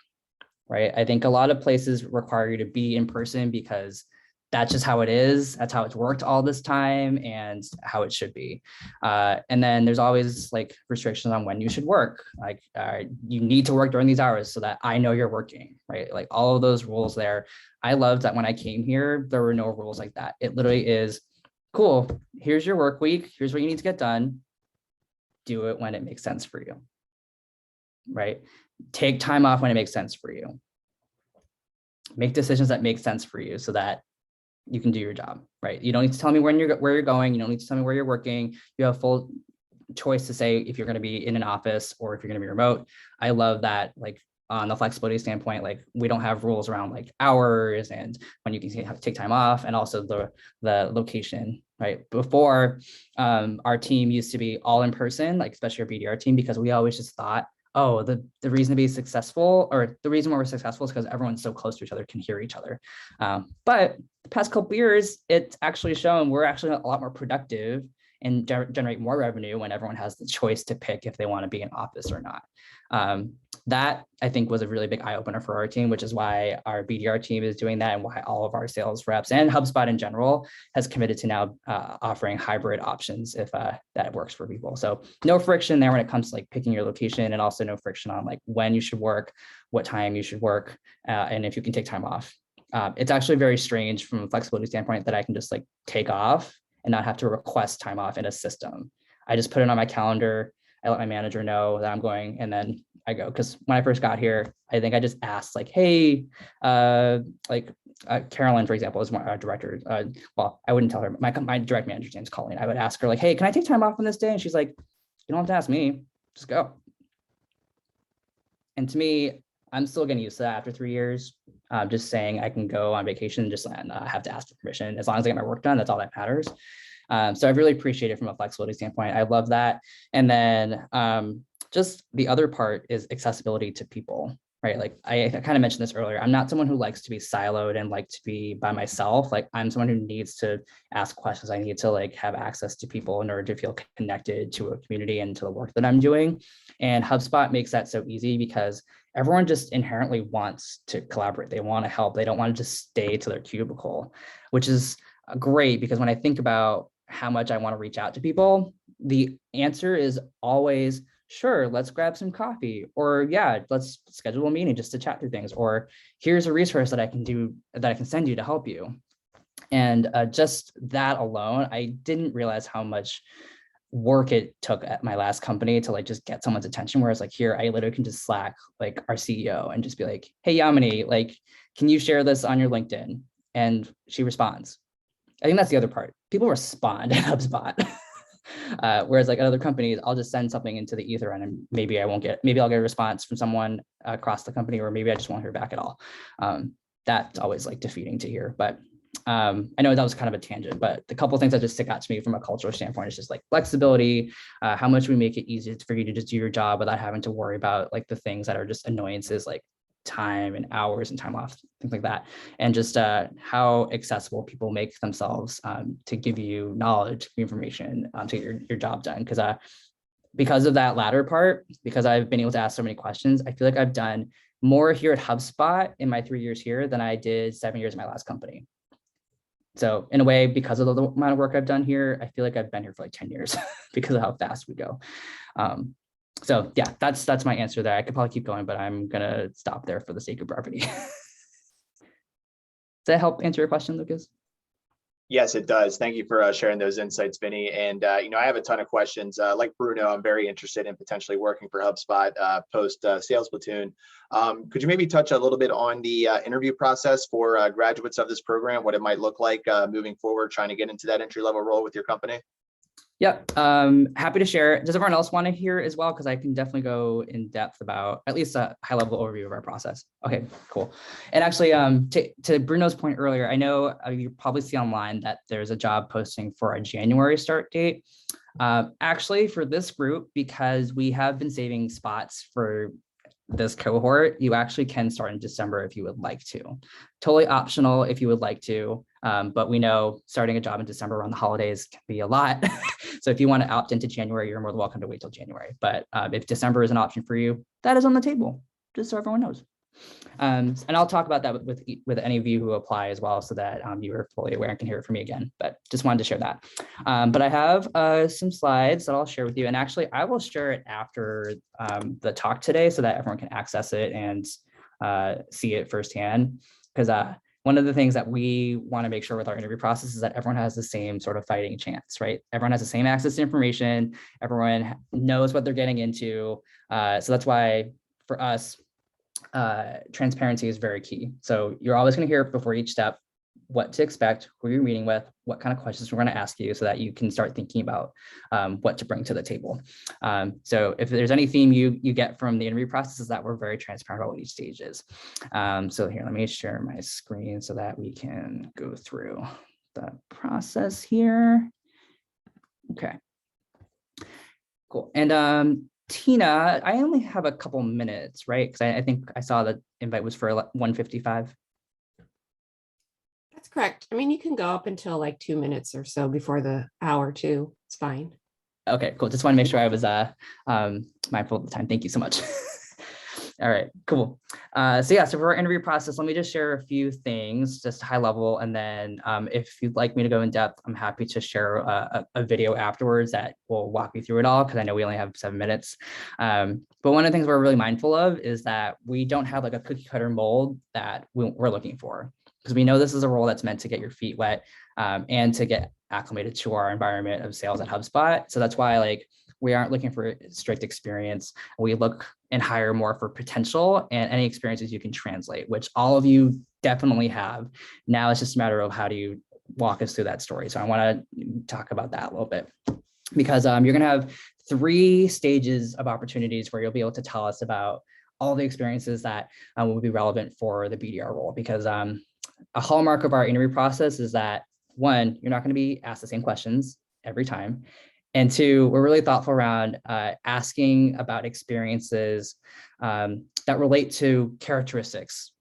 S2: right? I think a lot of places require you to be in person because that's just how it is. That's how it's worked all this time and how it should be. And then there's always like restrictions on when you should work. Like you need to work during these hours so that I know you're working, right? Like all of those rules there. I loved that when I came here, there were no rules like that. It literally is, cool, here's your work week. Here's what you need to get done. Do it when it makes sense for you, right? Take time off when it makes sense for you. Make decisions that make sense for you so that you can do your job, right? You don't need to tell me where you're going. You don't need to tell me where you're working. You have full choice to say if you're going to be in an office or if you're going to be remote. I love that, like on the flexibility standpoint, like we don't have rules around like hours and when you can take time off, and also the location, right? Before, our team used to be all in person, like especially our BDR team, because we always just thought, oh, the reason to be successful, or the reason why we're successful, is because everyone's so close to each other, can hear each other. But the past couple of years, it's actually shown we're actually a lot more productive and generate more revenue when everyone has the choice to pick if they want to be in office or not. That I think was a really big eye opener for our team, which is why our BDR team is doing that, and why all of our sales reps and HubSpot in general has committed to now offering hybrid options if that works for people. So no friction there when it comes to like picking your location, and also no friction on like when you should work, what time you should work, and if you can take time off. It's actually very strange from a flexibility standpoint that I can just like take off and not have to request time off in a system. I just put it on my calendar. I let my manager know that I'm going, and then I go. Because when I first got here, I think I just asked like, hey, Carolyn, for example, is my director. Well, I wouldn't tell her. My direct manager's name's Colleen. I would ask her like, hey, can I take time off on this day? And she's like, you don't have to ask me, just go. And to me, I'm still getting used to that after 3 years. Just saying I can go on vacation and just have to ask for permission. As long as I get my work done, that's all that matters. So I really appreciate it from a flexibility standpoint. I love that. And then just the other part is accessibility to people, right? Like I kind of mentioned this earlier. I'm not someone who likes to be siloed and like to be by myself. Like I'm someone who needs to ask questions. I need to like have access to people in order to feel connected to a community and to the work that I'm doing. And HubSpot makes that so easy because everyone just inherently wants to collaborate. They want to help. They don't want to just stay to their cubicle, which is great because when I think about how much I want to reach out to people, the answer is always, sure, let's grab some coffee, or yeah, let's schedule a meeting just to chat through things, or here's a resource that I can send you to help you. And just that alone, I didn't realize how much work it took at my last company to like just get someone's attention. Whereas like here, I literally can just Slack like our CEO and just be like, hey, Yamini, like, can you share this on your LinkedIn? And she responds. I think that's the other part. People respond in HubSpot. Whereas like at other companies, I'll just send something into the ether and maybe I'll get a response from someone across the company, or maybe I just won't hear back at all. That's always like defeating to hear, but I know that was kind of a tangent, but the couple of things that just stick out to me from a cultural standpoint is just like flexibility, how much we make it easy for you to just do your job without having to worry about like the things that are just annoyances, like time and hours and time off, things like that. And just how accessible people make themselves to give you knowledge, information, to get your job done. Because of that latter part, because I've been able to ask so many questions, I feel like I've done more here at HubSpot in my 3 years here than I did 7 years in my last company. So in a way, because of the amount of work I've done here, I feel like I've been here for like 10 years because of how fast we go. So yeah, that's my answer there. I could probably keep going, but I'm gonna stop there for the sake of brevity. Does that help answer your question, Lucas?
S4: Yes, it does. Thank you for sharing those insights, Vinny. And I have a ton of questions. Like Bruno, I'm very interested in potentially working for HubSpot post Sales Platoon. Could you maybe touch a little bit on the interview process for graduates of this program, what it might look like moving forward, trying to get into that entry-level role with your company?
S2: Yep, happy to share. Does everyone else want to hear as well? Because I can definitely go in depth about at least a high-level overview of our process. Okay, cool. And actually, to Bruno's point earlier, I know you probably see online that there's a job posting for a January start date. Actually, for this group, because we have been saving spots for this cohort, you actually can start in December if you would like to. Totally optional if you would like to, but we know starting a job in December around the holidays can be a lot. So if you want to opt into January, you're more than welcome to wait till January. But if December is an option for you, that is on the table, just so everyone knows. And I'll talk about that with any of you who apply as well, so that you are fully aware and can hear it from me again. But just wanted to share that. But I have some slides that I'll share with you. And actually, I will share it after the talk today so that everyone can access it and see it firsthand. Because one of the things that we want to make sure with our interview process is that everyone has the same sort of fighting chance, right? Everyone has the same access to information. Everyone knows what they're getting into. So that's why for us, transparency is very key. So you're always going to hear before each step what to expect, who you're meeting with, what kind of questions we're going to ask you, so that you can start thinking about what to bring to the table. So if there's any theme you get from the interview process, is that we're very transparent about what each stage is. So here, let me share my screen so that we can go through the process here. Okay, cool. And Tina, I only have a couple minutes, right? Because I think I saw the invite was for 1:55.
S10: That's correct. I mean, you can go up until like 2 minutes or so before the hour too. It's fine.
S2: Okay, cool. Just want to make sure I was mindful of the time. Thank you so much. All right, cool. So yeah, so for our interview process, let me just share a few things, just high level. And then if you'd like me to go in depth, I'm happy to share a video afterwards that will walk you through it all, because I know we only have 7 minutes. But one of the things we're really mindful of is that we don't have like a cookie cutter mold that we're looking for, because we know this is a role that's meant to get your feet wet and to get acclimated to our environment of sales at HubSpot. So that's why like we aren't looking for strict experience. We look and hire more for potential and any experiences you can translate, which all of you definitely have. Now it's just a matter of how do you walk us through that story. So I want to talk about that a little bit, because you're going to have 3 stages of opportunities where you'll be able to tell us about all the experiences that will be relevant for the BDR role. Because a hallmark of our interview process is that, 1, you're not going to be asked the same questions every time. And 2, we're really thoughtful around asking about experiences that relate to characteristics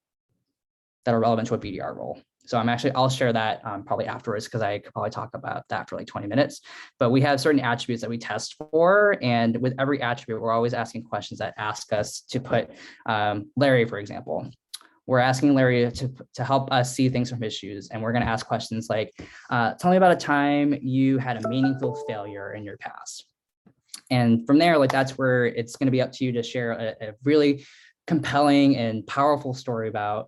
S2: that are relevant to a BDR role. So I'll share that probably afterwards, because I could probably talk about that for like 20 minutes. But we have certain attributes that we test for. And with every attribute, we're always asking questions that ask us to put Larry, for example. We're asking Larry to help us see things from his shoes. And we're going to ask questions like, tell me about a time you had a meaningful failure in your past. And from there, like that's where it's going to be up to you to share a really compelling and powerful story about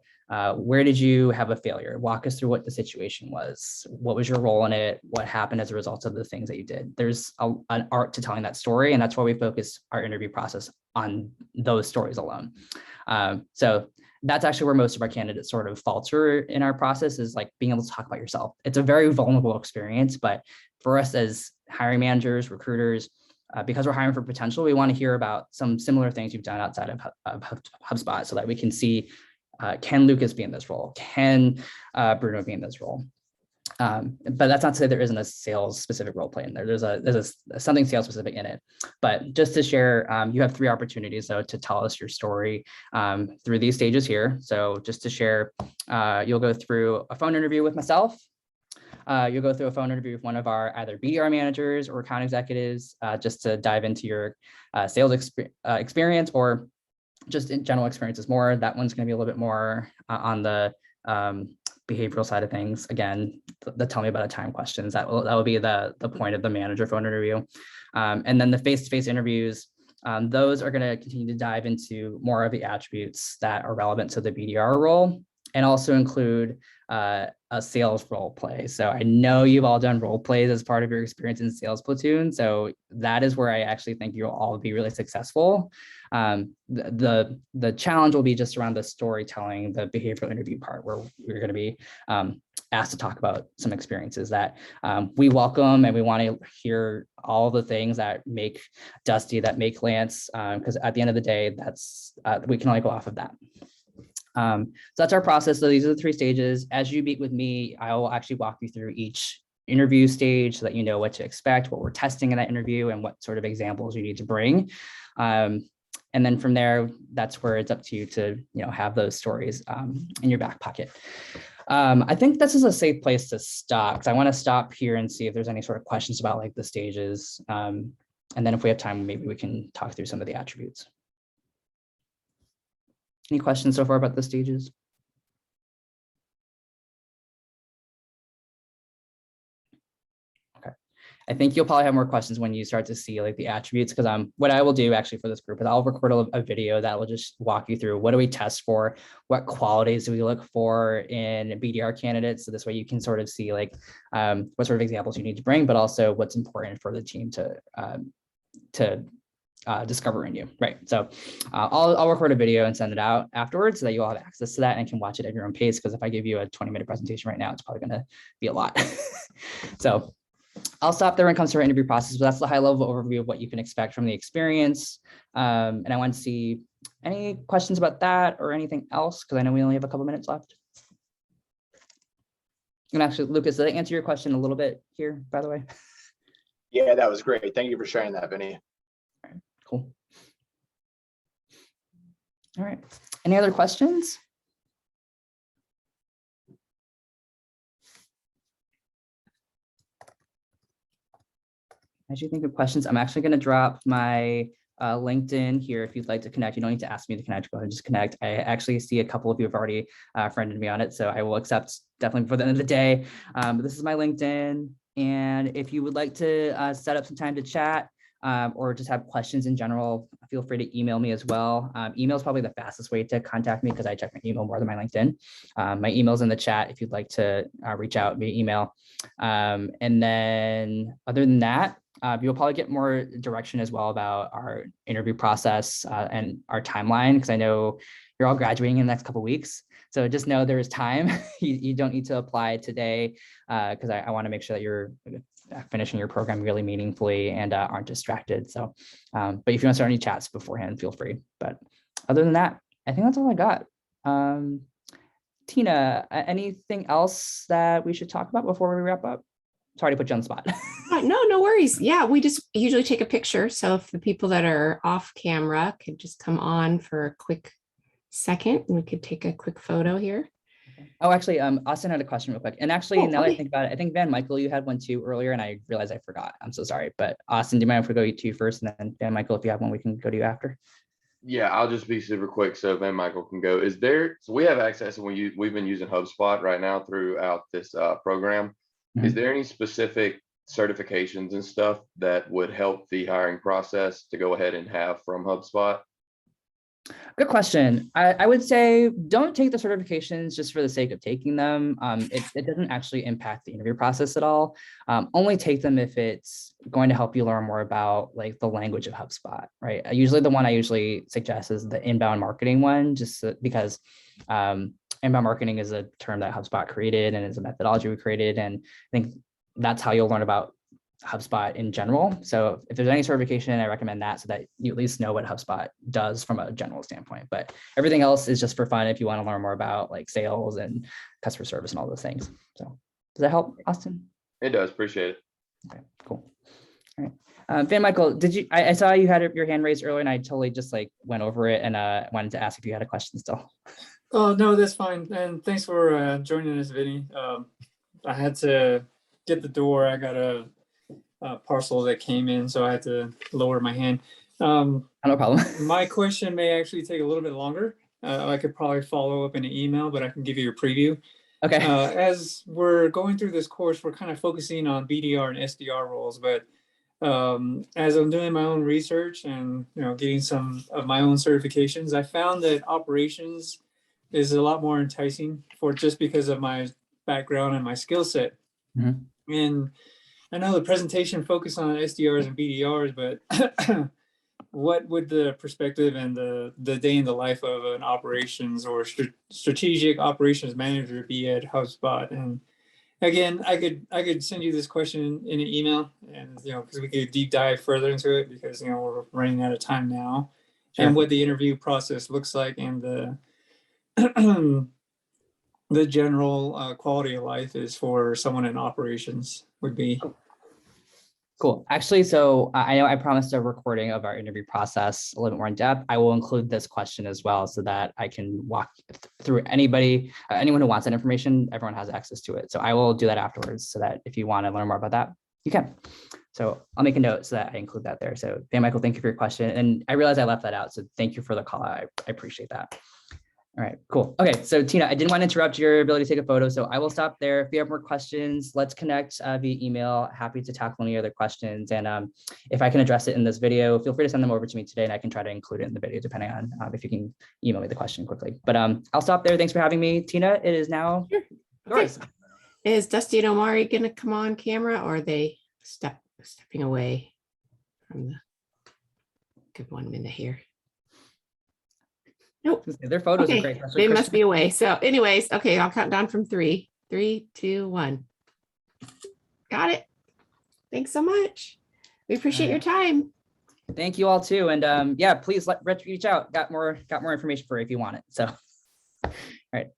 S2: where did you have a failure? Walk us through what the situation was. What was your role in it? What happened as a result of the things that you did? There's an art to telling that story. And that's why we focus our interview process on those stories alone. So that's actually where most of our candidates sort of falter in our process, is like being able to talk about yourself. It's a very vulnerable experience, but for us as hiring managers, recruiters, because we're hiring for potential, we want to hear about some similar things you've done outside of HubSpot, so that we can see, can Lucas be in this role? Can Bruno be in this role? But that's not to say there isn't a sales specific role play in there. There's something sales specific in it. But just to share, you have 3 opportunities though to tell us your story through these stages here. So just to share, you'll go through a phone interview with myself. You'll go through a phone interview with one of our either BDR managers or account executives, just to dive into your sales experience, or just in general experiences more. That one's going to be a little bit more on the behavioral side of things. Again, the tell me about a time questions, that will be the point of the manager phone interview. And then the face-to-face interviews, those are going to continue to dive into more of the attributes that are relevant to the BDR role, and also include a sales role play. So I know you've all done role plays as part of your experience in sales Platoon. So that is where I actually think you'll all be really successful. The challenge will be just around the storytelling, the behavioral interview part, where we're going to be asked to talk about some experiences that we welcome, and we want to hear all the things that make Dusty, that make Lance, because at the end of the day, that's we can only go off of that. So that's our process. So these are the 3 stages. As you meet with me, I will actually walk you through each interview stage so that you know what to expect, what we're testing in that interview, and what sort of examples you need to bring. And then from there, that's where it's up to you to have those stories in your back pocket. I think this is a safe place to stop, because I want to stop here and see if there's any sort of questions about like the stages. And then if we have time, maybe we can talk through some of the attributes. Any questions so far about the stages? I think you'll probably have more questions when you start to see like the attributes, because what I will do actually for this group is I'll record a video that will just walk you through what do we test for, what qualities do we look for in BDR candidates. So this way you can sort of see like what sort of examples you need to bring, but also what's important for the team to discover in you, right? So I'll record a video and send it out afterwards so that you all have access to that and can watch it at your own pace. Because if I give you a 20-minute presentation right now, it's probably going to be a lot. So I'll stop there when it comes to our interview process, but that's the high level overview of what you can expect from the experience. And I want to see any questions about that or anything else, because I know we only have a couple minutes left. And actually, Lucas, did I answer your question a little bit here, by the way?
S4: Yeah, that was great. Thank you for sharing that, Vinny.
S2: All right, cool. All right, any other questions? As you think of questions, I'm actually going to drop my LinkedIn here. If you'd like to connect, you don't need to ask me to connect, go ahead and just connect. I actually see a couple of you have already friended me on it, so I will accept definitely before the end of the day. But this is my LinkedIn. And if you would like to set up some time to chat or just have questions in general, feel free to email me as well. Email is probably the fastest way to contact me because I check my email more than my LinkedIn. My email's in the chat if you'd like to reach out via email. And then other than that, you'll probably get more direction as well about our interview process and our timeline, because I know you're all graduating in the next couple of weeks. So just know there is time. You don't need to apply today because I want to make sure that you're finishing your program really meaningfully and aren't distracted. So, but if you want to start any chats beforehand, feel free. But other than that, I think that's all I got. Tina, anything else that we should talk about before we wrap up? Sorry to put you on the spot.
S10: No worries. Yeah, we just usually take a picture. So if the people that are off camera could just come on for a quick second, we could take a quick photo here.
S2: Oh, actually, Austin had a question real quick. And actually, now that I think about it, I think Van Michael, you had one too earlier, and I realized I forgot. I'm so sorry. But Austin, do you mind if we go to you first, and then Van Michael, if you have one, we can go to you after.
S11: Yeah, I'll just be super quick so Van Michael can go. So we have access, and we've been using HubSpot right now throughout this program.
S2: Mm-hmm.
S11: Is there any specific certifications and stuff that would help the hiring process to go ahead and have from HubSpot?
S2: Good question. I would say don't take the certifications just for the sake of taking them. It doesn't actually impact the interview process at all. Only take them if it's going to help you learn more about like the language of HubSpot, right? Usually the one I usually suggest is the inbound marketing one, just because inbound marketing is a term that HubSpot created and is a methodology we created. And I think that's how you'll learn about HubSpot in general. So if there's any certification, I recommend that so that you at least know what HubSpot does from a general standpoint. But everything else is just for fun if you want to learn more about like sales and customer service and all those things. So does that help, Austin?
S11: It does. Appreciate it.
S2: Okay, cool. All right. Van Michael, I saw you had your hand raised earlier and I totally just like went over it and wanted to ask if you had a question still.
S12: Oh, no, that's fine. And thanks for joining us, Vinny. I had to get the door. I got a parcel that came in, so I had to lower my hand.
S2: No problem.
S12: My question may actually take a little bit longer. I could probably follow up in an email, but I can give you a preview.
S2: Okay.
S12: As we're going through this course, we're kind of focusing on BDR and SDR roles, but as I'm doing my own research and getting some of my own certifications, I found that operations is a lot more enticing for just because of my background and my skill set. Mm-hmm. And I know the presentation focused on SDRs and BDRs, but what would the perspective and the day in the life of an operations or strategic operations manager be at HubSpot? And again, I could send you this question in an email, and because we could deep dive further into it, because we're running out of time now. Sure. And what the interview process looks like and the general quality of life is for someone in operations would be.
S2: Cool. Actually, so I know I promised a recording of our interview process a little bit more in depth. I will include this question as well so that I can walk through anyone who wants that information, everyone has access to it. So I will do that afterwards so that if you want to learn more about that, you can. So I'll make a note so that I include that there. So Van Michael, thank you for your question. And I realized I left that out. So thank you for the call. I appreciate that. All right, cool. Okay, so Tina, I didn't want to interrupt your ability to take a photo, so I will stop there. If you have more questions, let's connect via email. Happy to tackle any other questions. And if I can address it in this video, feel free to send them over to me today and I can try to include it in the video, depending on if you can email me the question quickly. But I'll stop there. Thanks for having me. Tina, it is now yours.
S10: Okay. Is Dusty and Omari going to come on camera, or are they stepping away from the? Give 1 minute here. Nope.
S2: Their photos are
S10: Okay,
S2: great.
S10: they must be away. So anyways, okay, I'll count down from 3. 3, 2, 1. Got it. Thanks so much. We appreciate your time.
S2: Thank you all too. And yeah, please reach out. Got more information for you if you want it. So all right.